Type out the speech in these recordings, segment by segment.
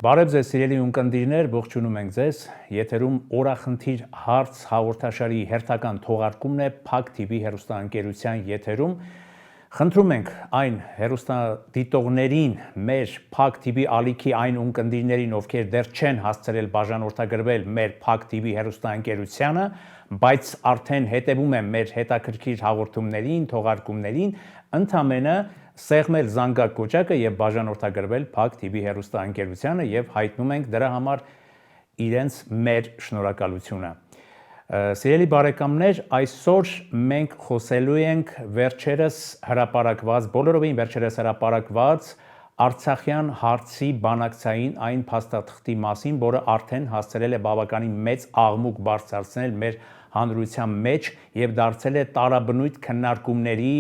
Բարև ձեզ սիրելի ունկնդիրներ, ողջունում ենք ձեզ, եթերում օրախնդիր հարց հաղորդաշարի հերթական թողարկումն է Փակ TV հեռուստաընկերության եթերում։ Խնդրում ենք այն հեռուստադիտողներին, մեր Փակ TV ալիքի այն ունկնդիրներին, ովքեր դեռ չեն հասցրել բաժանորդագրվել մեր Փակ TV հեռուստաընկերությանը, բայց արդեն հետևում են մեր հետաքրքիր հաղորդումներին, թողարկումներին, ընդամենը սեղմել զանգակ կոճակը եւ բաժանորդագրվել Փակ TV հեռուստաընկերությանը եւ հայտնում ենք դրա համար իրենց մեր շնորհակալությունը։ Սիրելի բարեկամներ, այսօր մենք խոսելու ենք վերջերս հրապարակված, բոլորովին վերջերս հրապարակված Արցախյան հարցի բանակցային այն փաստաթղթի մասին, որը արդեն հասցրել է բավականին մեծ աղմուկ բարձրացնել մեր հանրության մեջ եւ դարձել է տարաբնույթ քննարկումների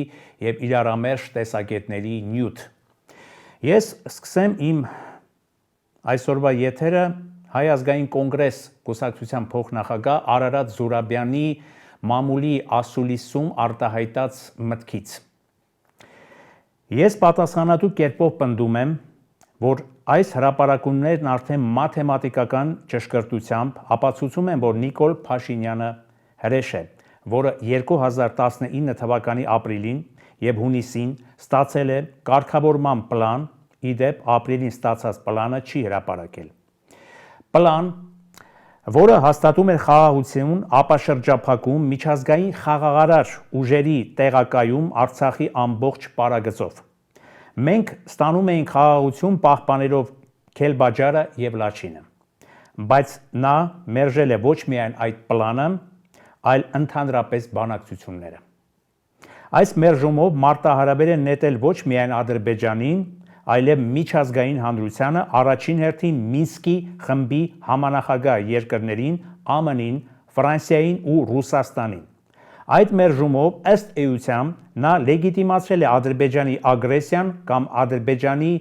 եւ իրարամերժ տեսակետների նյութ։ Ես սկսեմ իմ այսօրվա եթերը Հայ ազգային կոնգրես կուսակցության փոխնախագահ Արարատ Զուրաբյանի մամուլի ասուլիսում արտահայտած մտքից։ Ես պատասխանատու կերպով պնդում եմ, որ այս հրապարակումներն արդեն մաթեմատիկական ճշգրտությամբ ապացուցում են, որ Նիկոլ Փաշինյանը հրեշ է, որը 2019 թվականի ապրիլին եւ հունիսին ստացել է կարգավորման պլան, իդեպ ապրիլին ստացած պլանը չի հրապարակել։ Պլան, որը հաստատում էր խաղաղություն, ապաշրջափակում, միջազգային խաղաղարար ուժերի տեղակայում Արցախի ամբողջ պարագծով։ Մենք ստանում էինք խաղաղություն պահպանելով Քելբաջարը եւ Լաչինը, բայց նա մերժել է ոչ միայն այդ պլանը, այլ ընդհանրապես բանակցությունները։ Այս մերժումով մարտահրավեր են նետել ոչ միայն Ադրբեջանին, այլև միջազգային հանրությանը, առաջին հերթին Մինսկի խմբի համանախագահ երկրներին, ԱՄՆ-ին, Ֆրանսիային ու Ռուսաստանին։ Այդ մերժումով ըստ էության նա լեգիտիմացրել է Ադրբեջանի ագրեսիան կամ Ադրբեջանի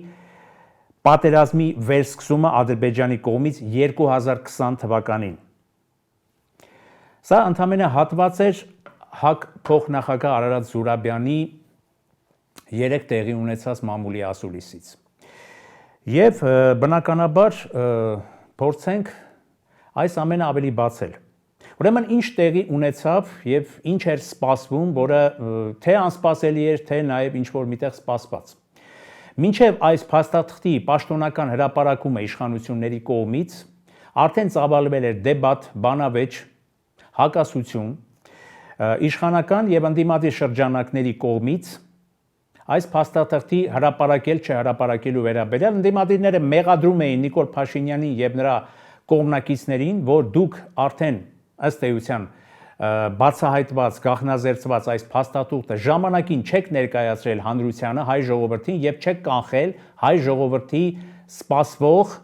պատերազմի վերսկսումը Ադրբեջանի կողմից 2020 թվականին։ Սա ընդամենը հատված էր ՀԱԿ փոխնախագահ Արարատ Զուրաբյանի 3 տեղի ունեցած մամուլի ասուլիսից։ Եվ բնականաբար փորձենք այս ամենը ավելի բացել։ Ուրեմն ինչ տեղի ունեցավ եւ ինչ էր սպասվում, որը թե անսպասելի էր, թե նաեւ ինչ որ միտեղ սպասված։ Մինչև այս փաստաթղթի պաշտոնական հրապարակումը իշխանությունների կողմից արդեն ծավալվել էր դեբատ, բանավեճ, հակասություն, իշխանական եւ ընդդիմադիր շրջանակների կողմից այս փաստաթղթի հրապարակել չհրապարակելու վերաբերյալ ընդդիմադիրները մեղադրում էին Նիկոլ Փաշինյանին եւ նրա կողմնակիցներին, որ դուք արդեն ըստ էության բացահայտված, գաղտնազերծված այս փաստաթուղթը ժամանակին չեք ներկայացրել հանրությանը, հայ ժողովրդին եւ չեք կանխել հայ ժողովրդի սպասվող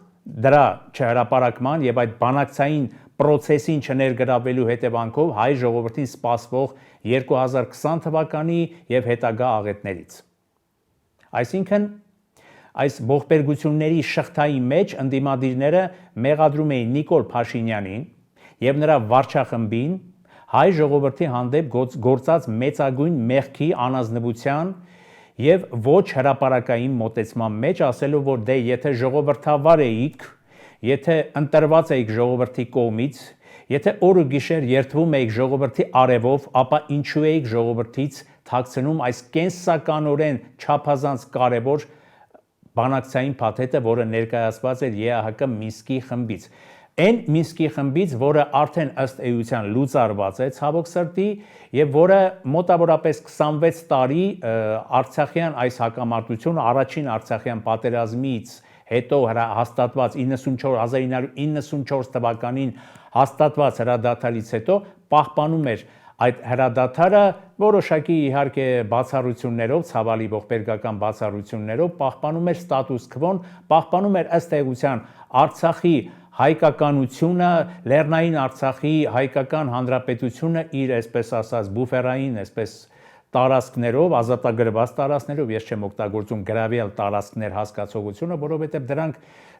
դրա չհրապարակման եւ այդ բանակցային պրոցեսին չներգրավելու հետևանքով հայ ժողովրդին սպասվող 2020 թվականի եւ հետագա աղետներից։ Այսինքն այս ողբերգությունների շղթայի մեջ ընդդիմադիրները մեղադրում էին Նիկոլ Փաշինյանին եւ նրա վարչախմբին հայ ժողովրդի հանդեպ գործած մեծագույն մեղքի, անազնվության եւ ոչ հրապարակային մոտեցման մեջ, ասելով, որ դե եթե ժողովրդավար էիք, եթե ընտրված էիք ժողովրդի կողմից, եթե օր ու գիշեր երթվում էիք ժողովրդի արևով, ապա ինչու էիք ժողովրդից թաքցնում այս կենսականորեն չափազանց կարևոր բանակցային փաթեթը, որը ներկայացված էր ԵԱՀԿ Մինսկի խմբից։ Այն Մինսկի խմբից, որը արդեն ըստ էության լուծարված է ցավոք սրտի եւ որը մոտավորապես 26 տարի Արցախյան այս հակամարտությունը առաջին Արցախյան պատերազմից հետո հաստատված 1994 թվականին հաստատված հրադադարից հետո պահպանում էր այդ հրադադարը որոշակի իհարկե բացառություններով, ցավալի ողբերգական բացառություններով պահպանում էր ստատուս քվոն, պահպանում էր ըստ էության Արցախի հայկականությունը, Լեռնային Արցախի հայկական հանրապետությունը իր, այսպես ասած, բուֆերային, այսպես տարածքներով, ազատագրված տարածքներով, ես չեմ օգտագործում գրավյալ տարածքներ հասկացողությունը, որովհետև դրանք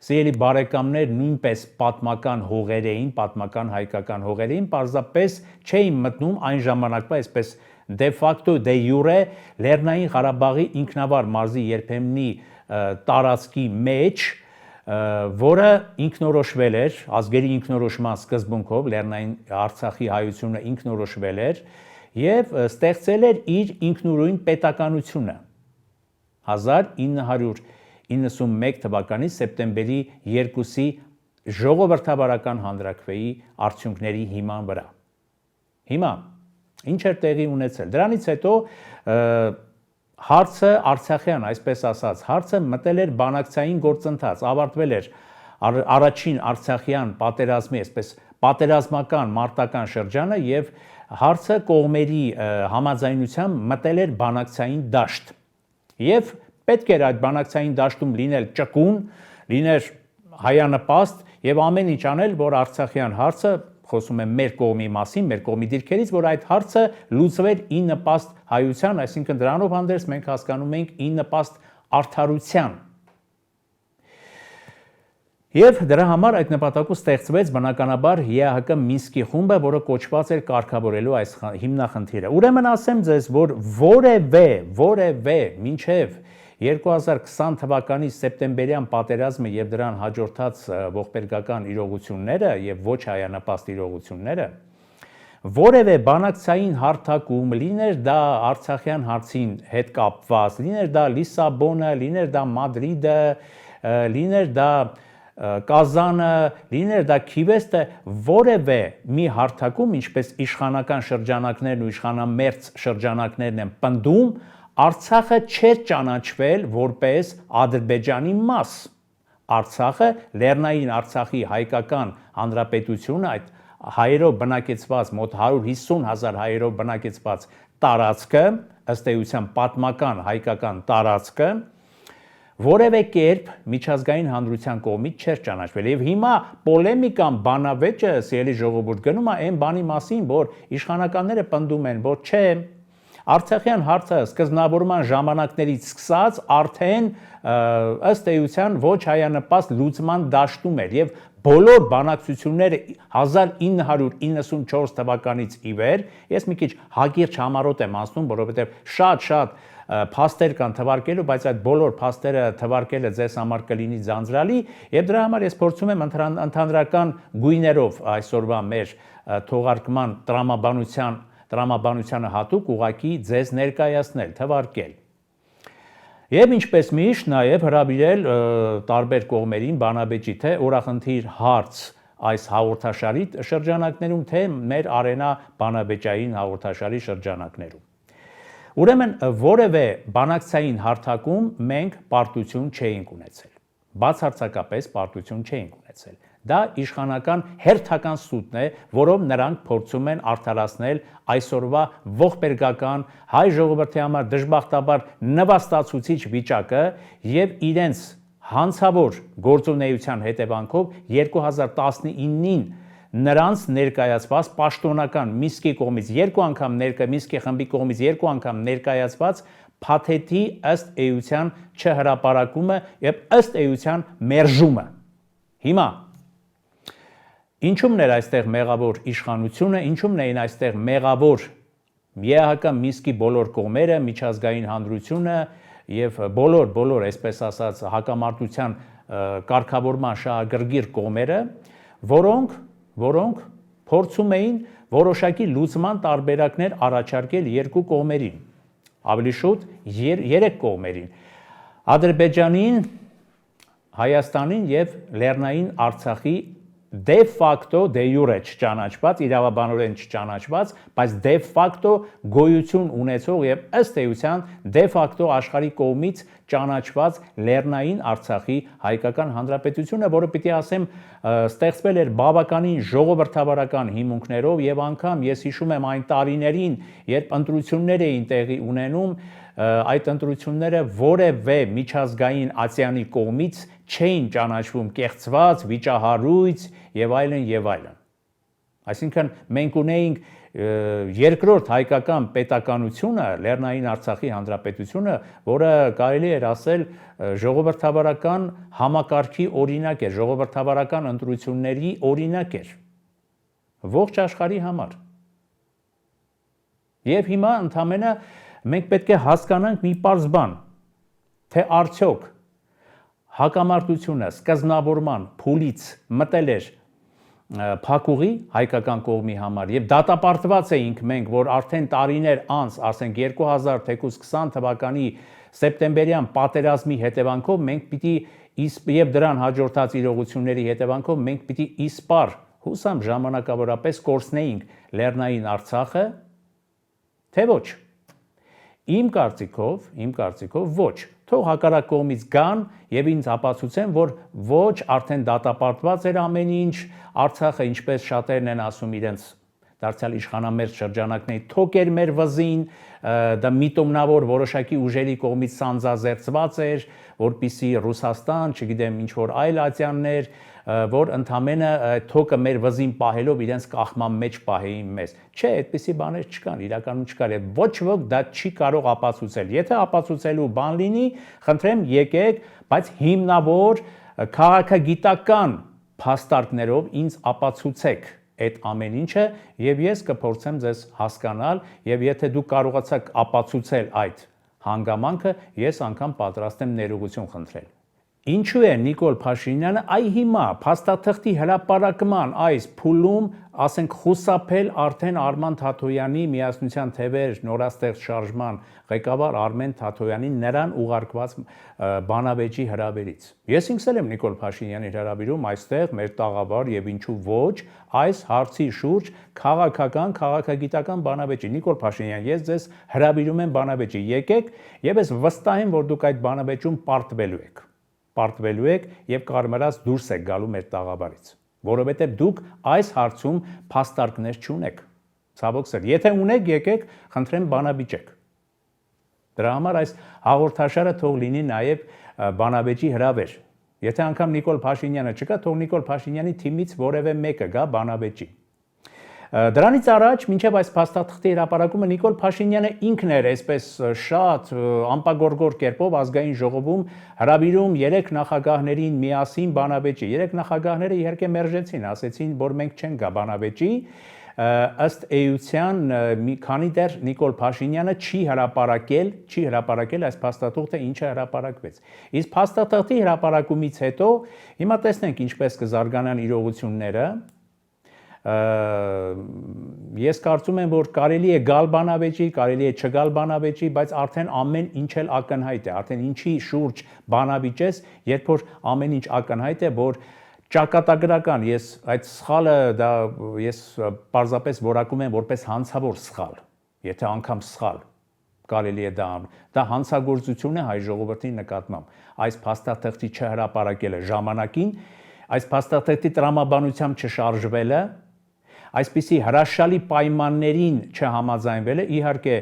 սիրելի բարեկամներ նույնպես պատմական հողեր էին, պատմական հայկական հողեր էին, պարզապես չէին մտնում այն ժամանակվա այսպես դե ֆակտո դե յուրե Լեռնային Ղարաբաղի ինքնավար մարզի երբեմնի տարածքի մեջ որը ինքնորոշվել էր, ազգերի ինքնորոշման սկզբունքով, Լեռնային Արցախի հայությունը ինքնորոշվել էր եւ ստեղծել էր իր ինքնուրույն պետականությունը 1991 թվականի սեպտեմբերի 2-ի ժողովրդավարական հանրաքվեի արդյունքների հիման վրա։ Հիմա ինչ էր տեղի ունեցել։ Դրանից հետո հարցը Արցախյան, այսպես ասած, հարցը մտել էր բանակցային գործընթաց, ավարտվել էր առաջին Արցախյան պատերազմի, այսպես պատերազմական մարտական շրջանը եւ հարցը կողմերի համաձայնությամբ մտել էր բանակցային դաշտ։ Եվ պետք էր այդ բանակցային դաշտում լինել ճկուն, լիներ հայանպաստ եւ ամեն ինչ անել, որ Արցախյան հարցը, խոսում եմ մեր կողմի մասին, մեր կողմի դիրքերից, որ այդ հարցը լուծվեր ի նպաստ հայության, այսինքն դրանով հանդերձ մենք հասկանում ենք ի նպաստ արդարության։ Եվ դրա համար այդ նպատակով ստեղծվեց բնականաբար ԵԱՀԿ Մինսկի խումբը, որը կոչված էր կարգավորելու այս հիմնախնդիրը։ Ուրեմն ասեմ ձեզ, որ որևէ մինչև 2020 թվականի սեպտեմբերյան պատերազմը եւ դրան հաջորդած ողբերգական իրողությունները եւ ոչ հայանպաստ իրողությունները, որևէ բանակցային հարթակում, լիներ դա Արցախյան հարցին հետ կապված, լիներ դա Լիսաբոնը, լիներ դա Մադրիդը, լիներ դա Կազանը, լիներ դա Քիվեստը, որևէ մի հարթակում, ինչպես իշխանական շրջանակներն ու իշխանամերձ շրջանակներն են պնդում, Արցախը չէր ճանաչվել որպես Ադրբեջանի մաս։ Արցախը Լեռնային Արցախի հայկական հանրապետությունը, այդ հայերով բնակեցված մոտ 150,000 հայերով բնակեցված տարածքը, ըստ էության պատմական հայկական տարածքը, որևէ կերպ միջազգային հանրության կողմից չէր ճանաչվել։ Եվ հիմա պոլեմիկան, բանավեճը, սիրելի ժողովուրդ, գնում է այն բանի մասին, որ իշխանականները պնդում են, որ չէ, Արցախյան հարցը սկզբնավորման ժամանակներից սկսած արդեն ըստ էության ոչ հայանպաստ լուծման դաշտում էր եւ բոլոր բանակցությունները 1994 թվականից ի վեր, ես մի քիչ հագիրճ համառոտ եմ ասում, որովհետեւ շատ փաստեր կան թվարկելու, բայց այդ բոլոր փաստերը թվարկելը ձեզ համար կլինի ձանձրալի, եւ դրա համար ես փորձում եմ ընդհանրական գույներով այսօրվա մեր թողարկման տրամաբանությանը հատուկ ուղղակի ձեզ ներկայացնել, թվարկել։ Եվ ինչպես միշտ նաև հրավիրել տարբեր կողմերին բանավեճի թե օրախնդիր հարց այս հաղորդաշարի շրջանակներում, թե մեր արենա բանավեճային հաղորդաշարի շրջանակներում։ Ուրեմն որևէ բանակցային հարթակում մենք պարտություն չէինք ունեցել։ Բացարձակապես պարտություն չէինք ունեցել։ Դա իշխանական հերթական սուտն է, որով նրանք փորձում են արդարացնել այսօրվա ողբերգական հայ ժողովրդի համար դժբախտաբար նվաստացուցիչ վիճակը եւ իրենց հանցավոր գործունեության հետևանքով 2019-ին նրանց ներկայացված պաշտոնական Մինսկի կողմից երկու անգամ Մինսկի խմբի կողմից երկու անգամ ներկայացված փաթեթի ըստ էության չհրապարակումը եւ ըստ էության մերժումը։ Հիմա ինչումն էր այստեղ մեղավոր իշխանությունը, ինչումն էին այստեղ մեղավոր ԵԱՀԿ Մինսկի բոլոր կողմերը, միջազգային հանրությունը եւ բոլոր, այսպես ասած, հակամարտության կարգավորման շահագրգիռ կողմերը, որոնք փորձում էին որոշակի լուծման տարբերակներ առաջարկել երկու կողմերին, ավելի շուտ երեք կողմերին, Ադրբեջանին, Հայաստանին եւ Լեռնային Արցախի դե ֆակտո դե յուրե չճանաչված, իրավաբանորեն չճանաչված, բայց դե ֆակտո գոյություն ունեցող եւ ըստ էության դե ֆակտո աշխարհի կողմից ճանաչված Լեռնային Արցախի հայկական հանրապետությունը, որը պիտի ասեմ ստեղծվել էր բավականին ժողովրդավարական հիմունքներով եւ անգամ ես հիշում եմ այն տարիներին, երբ ընտրություններ էին տեղի ունենում, այդ ընտրությունները որևէ միջազգային ացիանի կողմից չէին ճանաչվում կեղծված, վիճահարույց եւ այլն։ Այսինքն մենք ունեինք երկրորդ հայկական պետականությունը, Լեռնային Արցախի հանրապետությունը, որը կարելի էր ասել ժողովրդավարական համակարգի օրինակ էր, ժողովրդավարական ընտրությունների օրինակ էր ողջ աշխարհի համար։ Եվ հիմա ընդամենը մենք պետք է հասկանանք մի պարզ բան, թե արդյոք հակամարտությունը սկզբնավորման փուլից մտել էր փակուղի հայկական կողմի համար եւ դատապարտված էինք մենք, որ արդեն տարիներ անց, ասենք 2000 թեկուզ 20 թվականի սեպտեմբերյան պատերազմի հետևանքով մենք պիտի եւ դրան հաջորդած իրողությունների հետևանքով մենք պիտի իսպար հուսամ ժամանակավորապես կորցնեինք Լեռնային Արցախը, թե ոչ։ Իմ կարծիքով ոչ։ Թող հակառակ կողմից գան եւ ինձ ապացուցեն, որ ոչ, արդեն դատապարտված էր ամեն ինչ, Արցախը, ինչպես շատերն են ասում իրենց դարձյալ իշխանամերձ շրջանակների, թոք էր մեր վզին, դա միտումնավոր որոշակի ուժերի կողմից սանձազերծված էր, որպիսի Ռուսաստան, չգիտեմ, ինչ որ այլ ատյաններ, որ ընդամենը թոկը մեր վզին պահելով իրենց կախման մեջ պահեին մեզ։ Չէ, այդպիսի բաներ չկան, իրականում չկար, եւ ոչ ոք դա չի կարող ապացուցել։ Եթե ապացուցելու բան լինի, խնդրեմ եկեք, բայց հիմնավոր քաղաքագիտական փաստարկներով ինձ ապացուցեք այդ ամեն ինչը եւ ես կփորձեմ ձեզ հասկանալ եւ եթե դուք կարողացաք ապացուցել այդ հանգամանքը, ես անգամ պատրաստ եմ ներողություն խնդրել։ Ինչու է Նիկոլ Փաշինյանը այ հիմա փաստաթղթի հրապարակման այս փուլում, ասենք, խուսափել արդեն Արման Թաթոյանի միասնության թևեր նորաստեղծ շարժման ղեկավար Արմեն Թաթոյանին նրան ուղարկված բանավեճի հրավերից։ Ես ինքս եմ Նիկոլ Փաշինյանի հրավիրում այստեղ մեր տաղավար եւ ինչու ոչ այս հարցի շուրջ քաղաքագիտական բանավեճի։ Նիկոլ Փաշինյան, ես ձեզ հրավիրում եմ բանավեճի, եկեք եւ ես վստահ եմ, որ դուք այդ բանավեճում պարտվելու եք եւ կարմրած դուրս եք գալու մեր տաղավարից, որովհետեւ դուք այս հարցում փաստարկներ չունեք։ Ցավոք սեր, եթե ունեք, եկեք, խնդրեմ բանավիճեք։ Դրա համար այս հաղորդաշարը թող լինի նաեւ բանավեճի հրավեր։ Եթե անգամ Նիկոլ Փաշինյանը չկա, թող Նիկոլ Փաշինյանի թիմից որևէ մեկը գա բանավեճի։ Դրանից առաջ, մինչև այս փաստաթղթի հրապարակումը Նիկոլ Փաշինյանը ինքն էր այսպես շատ անպագորգոր կերպով ազգային ժողովում հրավիրում 3 նախագահներին միասին բանավեճի։ 3 նախագահները իհարկե մերժեցին, ասեցին, որ մենք չենք գա բանավեճի, ըստ էության մի քանի դեռ Նիկոլ Փաշինյանը չի հրապարակել այս փաստաթղթը, ինչը հրապարակվեց։ Իսկ փաստաթղթի հրապարակումից հետո հիմա տեսնենք ինչպես կզարգանան իրողությունները։ Ես կարծում եմ, որ կարելի է գալ բանավեճի, կարելի է չգալ բանավեճի, բայց արդեն ամեն ինչ էլ ակնհայտ է, արդեն ինչի շուրջ բանավիճես, երբ որ ամեն ինչ ակնհայտ է, որ ճակատագրական, ես այդ սխալը դա ես պարզապես որակում եմ որպես հանցավոր սխալ, եթե անգամ սխալ կարելի է դա հանցագործություն է հայ ժողովրդի նկատմամբ, այս փաստաթղթի չհրապարակելը ժամանակին, այս փաստաթղթի տրամաբանությամբ չշարժվելը, այսպիսի հրաշալի պայմաններին չհամաձայնվելը, իհարկե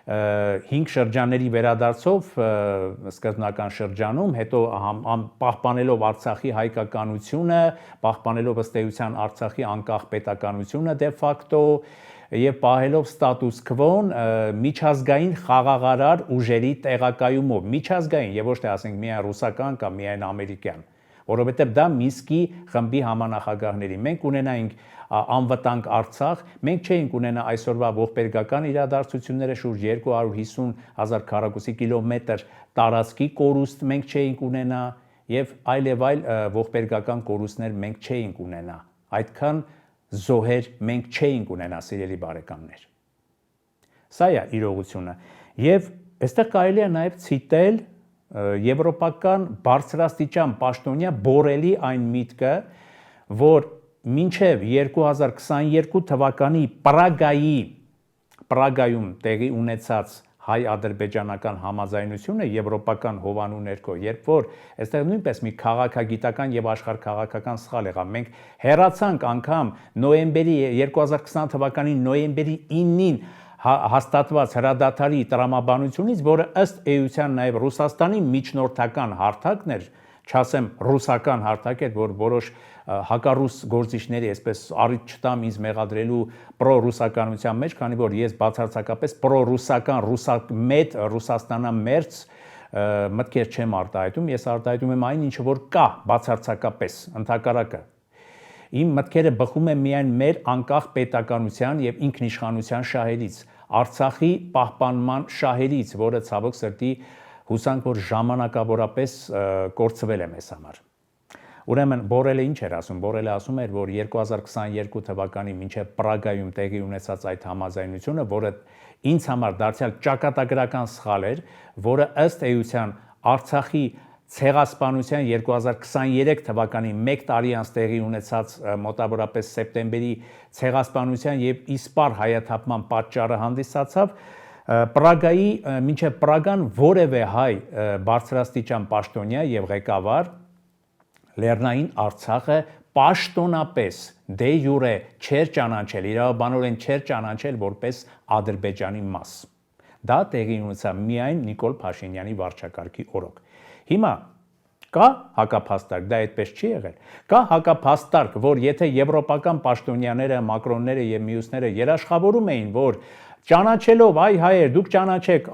5 շրջանների վերադարձով սկզբնական շրջանում, հետո պահպանելով Արցախի հայկականությունը, պահպանելով ըստ էության Արցախի անկախ պետականությունը դե ֆակտո եւ պահելով ստատուս քվոն միջազգային խաղաղարար ուժերի տեղակայումով, միջազգային եւ ոչ թե ասենք միայն ռուսական կամ միայն ամերիկյան, որովհետեւ դա Մինսկի խմբի համանախագահների մենք ունենայինք անվտանգ Արցախ, մենք չէինք ունենա այսօրվա ողբերգական իրադարձությունները շուրջ 250,000 քառակուսի կիլոմետր տարածքի կորուստ մենք չէինք ունենա եւ այլ ողբերգական կորուստներ մենք չէինք ունենա, այդքան զոհեր մենք չէինք ունենա, սիրելի բարեկամներ։ Սա է իրողությունը եւ այստեղ կարելի է նաեւ ցիտել եվրոպական բարձրաստիճան պաշտոնյա Բորելի այն միտքը, որ մինչև 2022 թվականի Պրագայում տեղի ունեցած հայ-ադրբեջանական համաձայնությունը եվրոպական հովանու ներքո, երբ որ այստեղ նույնպես մի քաղաքագիտական եւ աշխարհքաղաքական սխալ եղավ, մենք հեռացանք անգամ 2020 թվականի նոյեմբերի 9-ին հաստատված հրադադարի տրամաբանությունից, որը ըստ էության նաեւ Ռուսաստանի միջնորդական հարթակն էր, չասեմ ռուսական հարթակ էր, որ որոշ հակառուս գործիչների այսպես առիթ չտամ ինձ մեղադրելու պրոռուսականության մեջ, քանի որ ես բացարձակապես պրոռուսական, Ռուսաստանամերձ մտքեր չեմ արտահայտում, ես արտահայտում եմ այն ինչը որ կա բացարձակապես, ընդհակառակը։ Իմ մտքերը բխում են միայն մեր անկախ պետականության եւ ինքնիշխանության շահերից, Արցախի պահպանման շահերից, որը ցավոք սրտի հուսանք, որ ժամանակավորապես կորցվել է մեզ համար։ Ուրեմն Բորելը ինչ էր ասում։ Բորելը ասում էր, որ 2022 թվականի մինչև Պրագայում տեղի ունեցած այդ համաձայնությունը, որը ինձ համար դարձյալ ճակատագրական սխալ էր, որը ըստ էության Արցախի ցեղասպանության 2023 թվականի 1 տարի անց տեղի ունեցած մոտավորապես սեպտեմբերի ցեղասպանության եւ իսպար հայաթափման պատճառը հանդիսացավ, Պրագայի մինչև Պրագան որևէ հայ բարձրաստիճան պաշտոնյա եւ ղեկավար Լեռնային Արցախը պաշտոնապես դե յուրե չէր ճանաչել, իրավաբանորեն չէր ճանաչել որպես Ադրբեջանի մաս։ Դա տեղի ունեցավ միայն Նիկոլ Փաշինյանի վարչակարգի օրոք։ Հիմա կա հակափաստարկ, դա այդպես չի եղել։ Կա հակափաստարկ, որ եթե եվրոպական պաշտոնյաները, Մակրոնները եւ մյուսները երաշխավորում էին, որ ճանաչելով այ հայեր, դուք ճանաչեք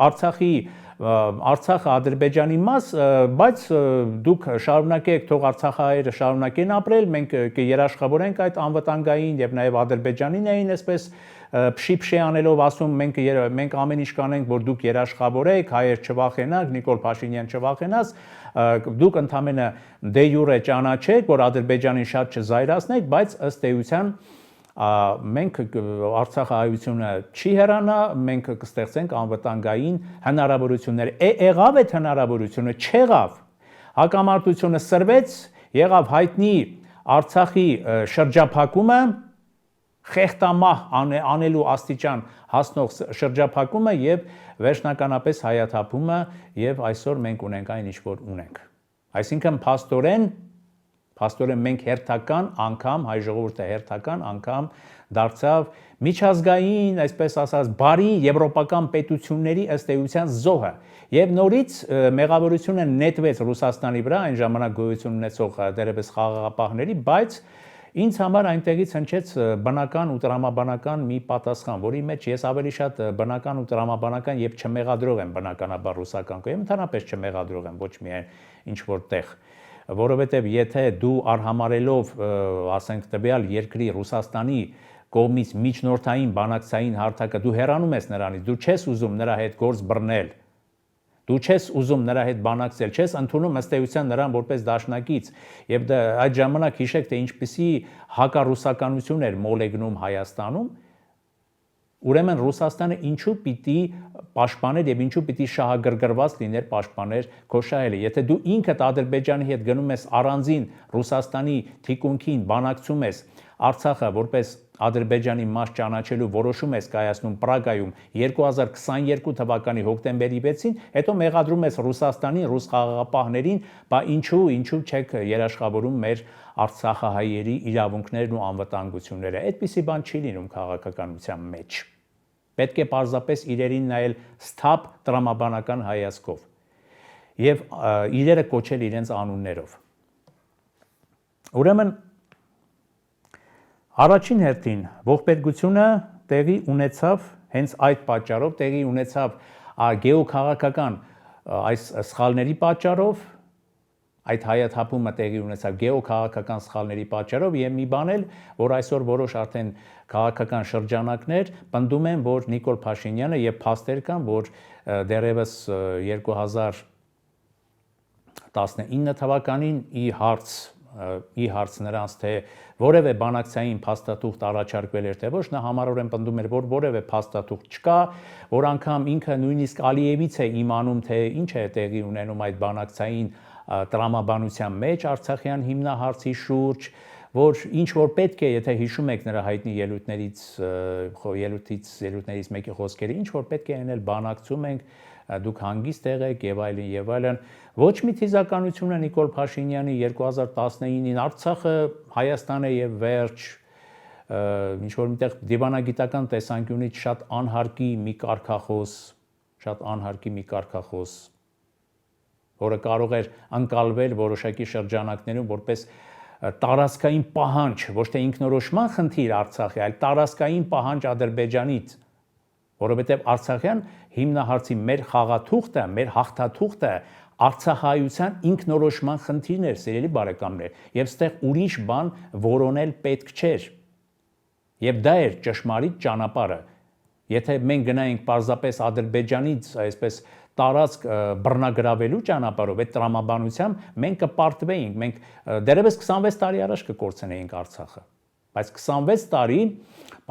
Արցախը Ադրբեջանի մաս, բայց դուք շարունակեք, թող արցախահայերը շարունակեն ապրել, մենք կերաշխավորենք այդ անվտանգային եւ նաեւ Ադրբեջանին էին այսպես փշի անելով ասում, մենք ամեն ինչ կանենք, որ դուք երաշխավորեք, հայեր չվախենաք, Նիկոլ Փաշինյան չվախենաս, դուք ընդամենը դե յուրե ճանաչեք, որ Ադրբեջանին շատ չզայրացնեք, բայց ըստ էության մենք Արցախահայությունը չի հեռանա, մենք կստեղծենք անվտանգային հնարավորություններ։ Եղավ այդ հնարավորությունը, չեղավ։ Հակամարտությունը սրվեց, եղավ հայտնի Արցախի շրջափակումը, խեղտամահ անելու աստիճան հասնող շրջափակումը եւ վերջնականապես հայաթափումը եւ այսօր մենք ունենք այն ինչ որ ունենք։ Այսինքն փաստորեն մենք հերթական անգամ հայ ժողովուրդը հերթական անգամ դարձավ միջազգային, այսպես ասած, բարի եվրոպական պետությունների ըստ էության զոհը եւ նորից մեղավորությունը նետվեց Ռուսաստանի վրա այն ժամանակ գոյություն ունեցող դերևս խաղաղապահների, բայց ինձ համար այնտեղից հնչեց բնական ու տրամաբանական մի պատասխան, որի մեջ ես ավելի շատ բնական ու տրամաբանական եւ չմեղադրող եմ բնականաբար ռուսական կողմից, ընդհանրապես չմեղադրող եմ ոչ միայն ինչ որտեղ, որովհետեւ եթե դու արհամարելով, ասենք տվյալ երկրի Ռուսաստանի կողմից միջնորդային բանակցային հարթակը դու հեռանում ես նրանից, դու չես ուզում նրա հետ գործ բռնել, դու չես ուզում նրա հետ բանակցել, չես ընդունում ըստ էության նրան որպես դաշնակից եւ այդ ժամանակ հիշեք թե ինչպիսի հակառուսականություն էր մոլեգնում Հայաստանում, ուրեմն Ռուսաստանը ինչու պիտի պաշտպաներ եւ ինչու պիտի շահագրգռված լիներ պաշտպաներ Քոշայելը։ Եթե դու ինքդ Ադրբեջանի հետ գնում ես առանձին Ռուսաստանի թիկունքին բանակցում ես Արցախը որպես Ադրբեջանի մաս ճանաչելու որոշում ես կայացնում Պրագայում 2022 թվականի հոկտեմբերի 6-ին, հետո մեղադրում ես Ռուսաստանին, ռուս խաղաղապահներին, բա ինչու չեք երաշխավորում մեր արցախահայերի իրավունքներն ու անվտանգությունները։ Այդպիսի բան չի լինում քաղաքականության մեջ։ Պետք է պարզապես իրերին նայել սթափ տրամաբանական հայացքով եւ իրերը կոչել իրենց անուններով։ Ուրեմն Առաջին հերթին ողբերգությունը տեղի ունեցավ հենց այդ պատճառով, տեղի ունեցավ գեոքաղաքական այս սխալների պատճառով, այդ հայաթափումը տեղի ունեցավ գեոքաղաքական սխալների պատճառով եւ մի բան էլ, որ այսօր որոշ արդեն քաղաքական շրջանակներ պնդում են, որ Նիկոլ Փաշինյանը եւ փաստեր կան, որ դեռևս 2019 թվականին ի հարց նրանց թե որևէ բանակցային փաստաթուղթ առաջարկվել էր թե ոչ, նա համառորեն պնդում էր, որ որևէ փաստաթուղթ չկա, որ անգամ ինքը նույնիսկ Ալիևից է իմանում, թե ինչ է տեղի ունենում այդ բանակցային տրամաբանության մեջ Արցախյան հիմնահարցի շուրջ, որ ինչ որ պետք է, եթե հիշում եք նրա հայտնի ելույթներից մեկի խոսքերը, ինչ որ պետք է անել բանակցում ենք, դուք հանգիստ եղեք եւ այլն, ոչ մի թիզականությունը Նիկոլ Փաշինյանի 2019-ին Արցախը Հայաստան է եւ վերջ, ինչ որ միտեղ դիվանագիտական տեսանկյունից շատ անհարկի մի կարգախոս, որը կարող էր ընկալվել որոշակի շրջանակներում որպես տարածքային պահանջ, ոչ թե ինքնորոշման խնդիր Արցախի, այլ տարածքային պահանջ Ադրբեջանից, որովհետև Արցախյան հիմնահարցի մեր խաղաթուղթը, մեր հաղթաթուղթը Արցախայության ինքնորոշման խնդիրն էր, սիրելի բարեկամներ, եւ ստեղ ուրիշ բան որոնել պետք չէր։ Եվ դա էր ճշմարիտ ճանապարհը։ Եթե մենք գնայինք պարզապես Ադրբեջանից այսպես տարածք բռնագրավելու ճանապարհով, այդ տրամաբանությամբ մենք կպարտվեինք, մենք դեռևս 26 տարի առաջ կկորցնեինք Արցախը, բայց 26 տարի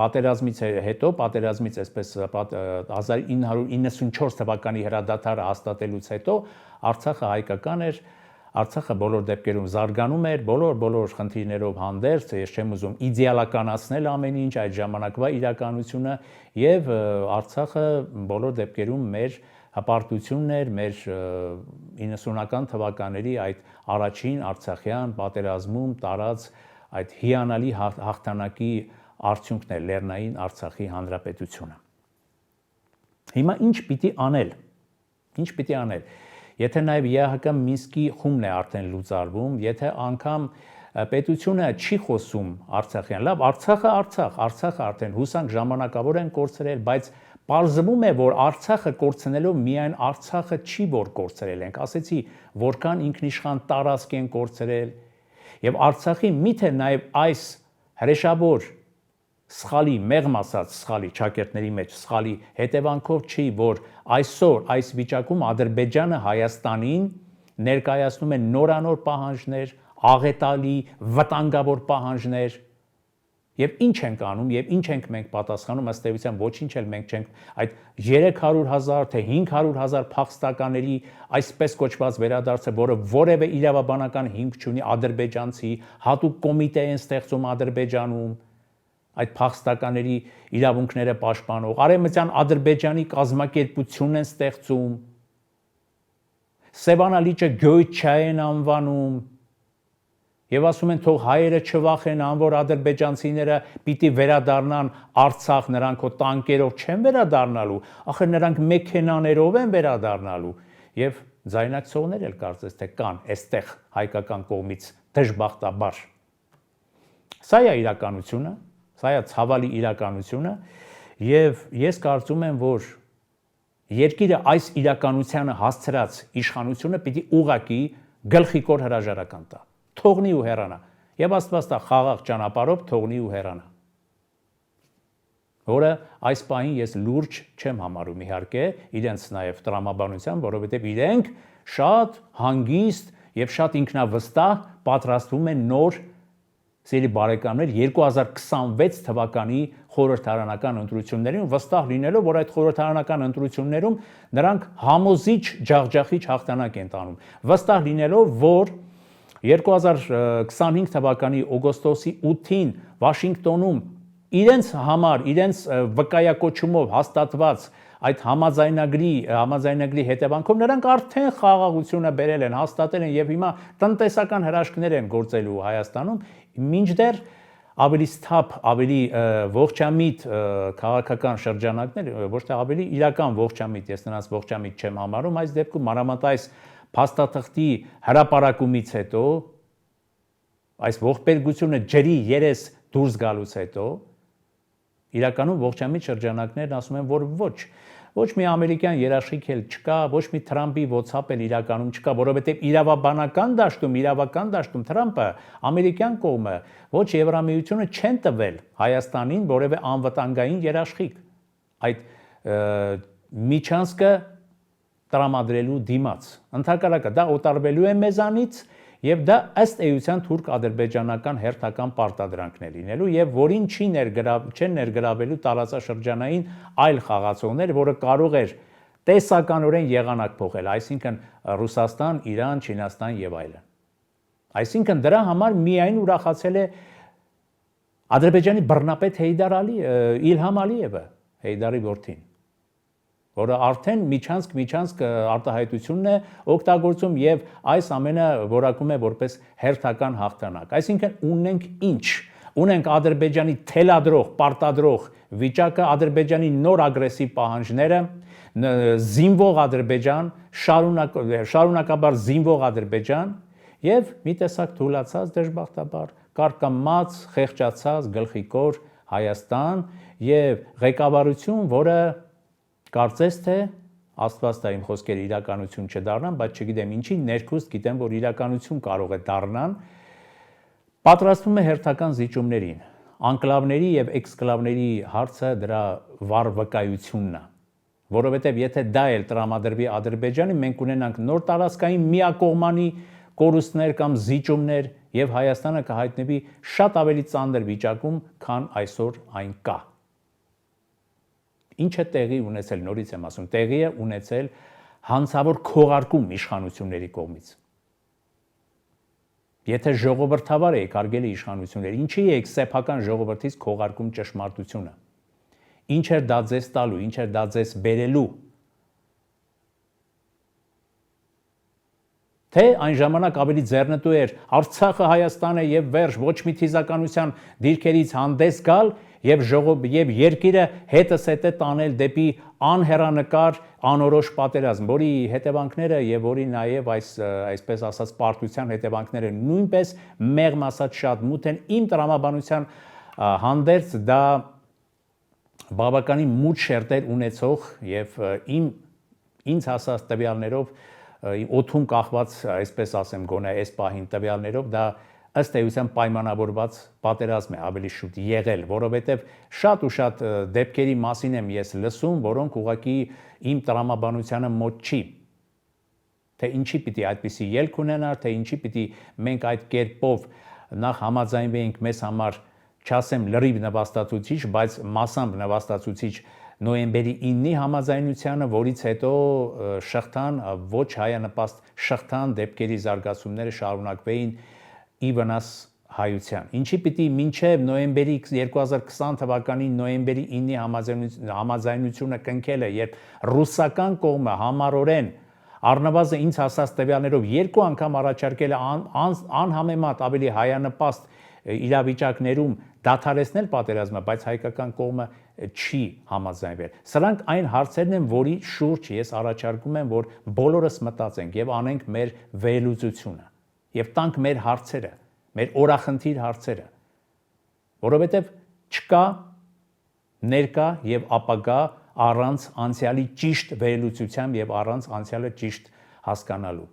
պատերազմից հետո, պատերազմից այսպես 1994 թվականի հրադադարը հաստատելուց հետո Արցախը հայկական էր, Արցախը բոլոր դեպքերում զարգանում էր, բոլոր խնդիրներով հանդերձ, ես չեմ ուզում իդեալականացնել ամեն ինչ, այդ ժամանակվա իրականությունը եւ Արցախը բոլոր դեպքերում մեր հպարտությունն էր, մեր 90-ական թվականների այդ առաջին արցախյան պատերազմում տարած այդ հիանալի հաղթանակի արդյունքն էր Լեռնային Արցախի հանրապետությունը։ Հիմա ինչ պիտի անել։ Ինչ պիտի անել։ Եթե նաև ԵԱՀԿ Մինսկի խումբն է արդեն լուծարվում, եթե անգամ պետությունը չի խոսում Արցախյան, լավ, Արցախը արդեն հուսանք ժամանակավոր են կորցրել, բայց պարզվում է, որ Արցախը կորցնելով միայն Արցախը չի, որ կորցրել ենք, ասեցի, որքան ինքնիշխան տարածք են կորցրել, եւ Արցախի միթե նաև այս հրեշավոր սխալի, մեղմ ասած սխալի, ճակերտների մեջ սխալի հետևանքով չի, որ այսօր այս վիճակում Ադրբեջանը Հայաստանին ներկայացնում է նորանոր պահանջներ, աղետալի, վտանգավոր պահանջներ, եւ ինչ ենք անում եւ ինչ ենք մենք պատասխանում, ըստ էության ոչինչ էլ մենք չենք այդ 300,000 թե 500,000 փախստականների այսպես կոչված վերադարձը, որը որևէ իրավաբանական հիմք չունի, ադրբեջանցի հատուկ կոմիտե են ստեղծում Ադրբեջանում այդ փախստականների իրավունքները պաշտպանող, Արևմտյան Ադրբեջանի կազմակերպություն են ստեղծում, Սևանալիճը Գյոյչա են անվանում, եւ ասում են թող հայերը չվախենան, որ ադրբեջանցիները պիտի վերադառնան Արցախ, նրանք հո տանկերով չեն վերադառնալու, ախր նրանք մեքենաներով են վերադառնալու, եւ ձայնակցողներ էլ կարծես թե կան այստեղ հայկական կողմից դժբախտաբար։ Սա է իրականությունը, սա է ցավալի իրականությունը, եւ ես կարծում եմ, որ երկիրը այս իրականությանը հասցրած իշխանությունը պիտի ուղղակի գլխիկոր հրաժարական տա, թողնի ու հեռանա, եւ Աստված տա խաղաղ ճանապարհով թողնի ու հեռանա, որը այս պահին ես լուրջ չեմ համարում իհարկե իրենց նաեւ տրամաբանությամբ, որովհետեւ իրենք շատ հանգիստ եւ շատ ինքնավստահ պատրաստվում են նոր Սիրելի բարեկամներ, 2026 թվականի խորհրդարանական ընտրություններին, վստահ լինելով, որ այդ խորհրդարանական ընտրություններում նրանք համոզիչ ջախջախիչ հաղթանակ են տանում, վստահ լինելով, որ 2025 թվականի օգոստոսի 8-ին Վաշինգտոնում իրենց համար, իրենց վկայակոչումով հաստատված այդ համաձայնագրի հետևանքով նրանք արդեն խաղաղությունը բերել են, հաստատել են եւ հիմա տնտեսական հրաշքներ են գործելու Հայաստանում, մինչդեռ ավելի սթափ, ավելի ողջամիտ քաղաքական շրջանակներ, ոչ թե ավելի իրական ողջամիտ, ես նրանց ողջամիտ չեմ համարում, այս դեպքում մանավանդ այս փաստաթղթի հրապարակումից հետո, այս ողբերգությունը ջրի երես դուրս գալուց հետո, իրականում ողջամիտ շրջանակներն ասում են, որ ոչ մի ամերիկյան երաշխիք էլ չկա, ոչ մի Թրամփի WhatsApp էլ իրականում չկա, որովհետև իրավական դաշտում Թրամփը, ամերիկյան կողմը, ոչ Եվրամիությունը չեն տվել Հայաստանին որևէ անվտանգային երաշխիք այդ միջանցքը տրամադրելու դիմաց։ Ընդհակառակը դա օտարվելու է մեզանից եւ դա ըստ էության թուրք-ադրբեջանական հերթական պարտադրանքներ լինելու եւ որին չեն ներգրավելու տարածաշրջանային այլ խաղացողներ, որը կարող էր տեսականորեն եղանակ փոխել, այսինքն Ռուսաստան, Իրան, Չինաստան եւ այլն։ Այսինքն դրա համար միայն ուրախացել է Ադրբեջանի բռնապետ Իլհամ Ալիևը, Հեյդարի որդին, որը արդեն միջանցք արտահայտությունն է օգտագործում եւ այս ամենը որակում է որպես հերթական հաղթանակ։ Այսինքն ունենք ինչ։ Ունենք Ադրբեջանի թելադրող, պարտադրող վիճակը, Ադրբեջանի նոր ագրեսիվ պահանջները, զինվող Ադրբեջան, շարունակաբար զինվող Ադրբեջան եւ մի տեսակ թուլացած դժբախտաբար, կարկամած, խեղճացած գլխիկոր Հայաստան եւ ղեկավարություն, որը կարծես թե Աստված տա իմ խոսքերը իրականություն չդառնան, բայց չգիտեմ ինչի, ներքուստ գիտեմ, որ իրականություն կարող է դառնան, պատրաստվում է հերթական զիջումներին, անկլավների եւ էքսկլավների հարցը դրա վառ վկայությունն է, որովհետև եթե դա էլ տրամադրվի Ադրբեջանին, մենք ունենանք նոր տարածքային միակողմանի կորուստներ կամ զիջումներ եւ Հայաստանը կհայտնվի շատ ավելի ծանր վիճակում, քան այսօր այն կա։ Ինչ է տեղի ունեցել, նորից եմ ասում, տեղի է ունեցել հանցավոր քողարկում իշխանությունների կողմից։ Եթե ժողովրդավար եք արգել իշխանությունները, ինչի եք սեփական ժողովրդից քողարկում ճշմարտությունը։ Ինչ էր դա ձեզ տալու, ինչ էր դա ձեզ բերելու։ Թե այն ժամանակ ավելի ձեռնտու էր Արցախը Հայաստանը եւ վերջ ոչ մի թիզականության դիրքերից հանդես գալ եւ երկիրը հետս հետե տանել դեպի անհեռանկար անորոշ պատերազմ, որի հետևանքները եւ որի նաեւ այսպես ասած պարտության հետևանքները նույնպես մեղմ ասած շատ մութ են։ Իմ տրամաբանության հանդերձ դա բավականին մութ շերտեր ունեցող եւ ինձ հասած տվյալներով օդում կախված, այսպես ասեմ, գոնե այս պահին տվյալներով դա ըստ էության պայմանավորված պատերազմ է ավելի շուտ եղել, որովհետև շատ ու շատ դեպքերի մասին եմ ես լսում, որոնք ուղղակի իմ տրամաբանությանը մոտ չի։ Թե ինչի պիտի այդպիսի ելք ունենար, թե ինչի պիտի մենք այդ կերպով նախ համաձայնվեինք մեզ համար, չասեմ լրիվ նվաստացուցիչ, բայց մասամբ նվաստացուցիչ նոյեմբերի 9-ի համաձայնությանը, որից հետո շղթան, ոչ հայանպաստ շղթան դեպքերի զարգացումները շարունակվեին ի վնաս հայության։ Ինչի պիտի մինչև նոյեմբերի 2020 թվականի նոյեմբերի 9-ի համաձայնությունը կնքելը, երբ ռուսական կողմը համառորեն առնվազն ինձ հասած տվյալներով 2 անգամ առաջարկել է անհամեմատ ավելի հայանպաստ իրավիճակներում դադարեցնել պատերազմը, բայց հայկական կողմը չի համաձայնվել։ Սրանք այն հարցերն են, որի շուրջ ես առաջարկում եմ, որ բոլորս մտածենք եւ անենք մեր վերլուծությունը եւ տանք մեր հարցերը, մեր օրախնդիր հարցերը, որովհետեւ չկա ներկա եւ ապագա առանց անցյալի ճիշտ վերլուծության եւ առանց անցյալը ճիշտ հասկանալու։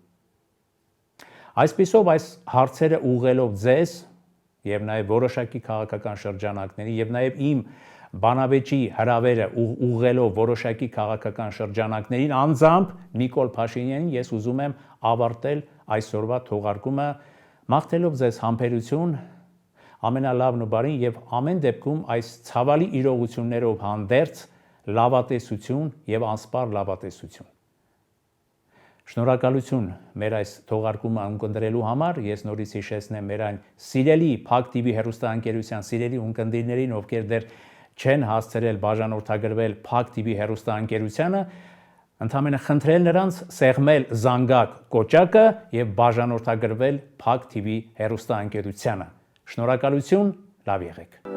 Այսպիսով այս հարցերը ուղղելով ձեզ եւ նաեւ որոշակի քաղաքական շրջանակների եւ նաեւ իմ բանավեճի հրավերը ուղղելով որոշակի քաղաքական շրջանակներին անձամբ Նիկոլ Փաշինյանին ես ուզում եմ ավարտել այսօրվա թողարկումը, մաղթելով ձեզ համբերություն, ամենալավն ու բարին եւ ամեն դեպքում այս ցավալի իրողություններով հանդերձ լավատեսություն եւ անսպառ լավատեսություն։ Շնորհակալություն մեր այս թողարկումը ունկնդրելու համար, ես նորից հիշեցնեմ մեր այն սիրելի Փակ TV հեռուստաընկերության սիրելի ունկնդիրներին, ովքեր դեռ չեն հասցրել բաժանորդագրվել Փակ TV հեռուստաընկերությանը, ընդհանրապես խնդրել նրանց սեղմել զանգակ կոճակը եւ բաժանորդագրվել Փակ TV հեռուստաընկերությանը։ Շնորհակալություն, լավ եղեք։